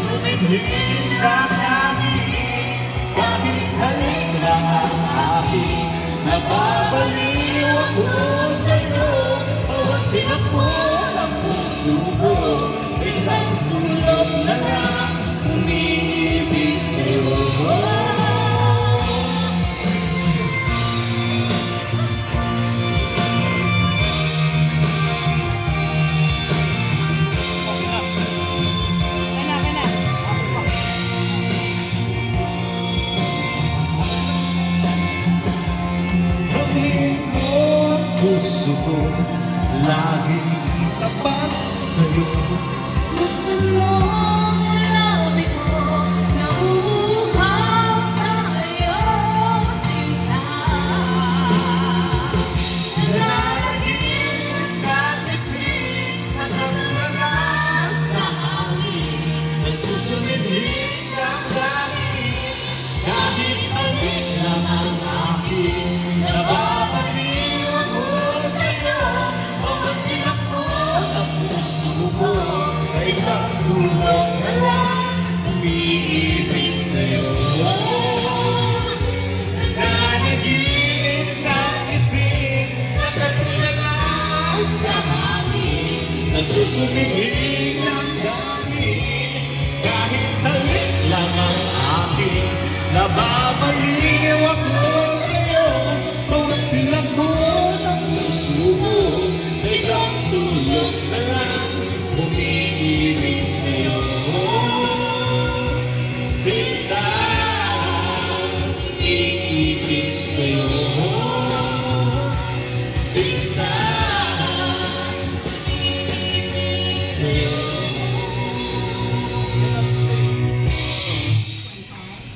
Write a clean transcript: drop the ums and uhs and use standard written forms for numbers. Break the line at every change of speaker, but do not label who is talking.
Sumibig ka namin, kahit halik lang ang akin. Nababaliw ako sa'yo, bawat sinapol ang puso ko. Sa isang sulok na lang, umiibig sa'yo. Puso ko laging tapat sa'yo.
Gusto mo labi ko nauuhaw sa iyong sinta.
Nalalaginig nagising, nagkakalang sa hangin. Nagsusumidhig ang langit, kahit alin lang ang akin. Nababaliw ako sa'yo, bawat sinapol ang puso ko. Sa isang sulok na lang, umiibig sa'yo. Nanaginip nagising, nakatulalang sa hangin. Nagsusumidhig ang langit, kahit halik lang ang akin. Nababaliw ako sa'yo, bawat sinapol ang puso ko. Sa isang sulok na lang, umiibig sa'yo.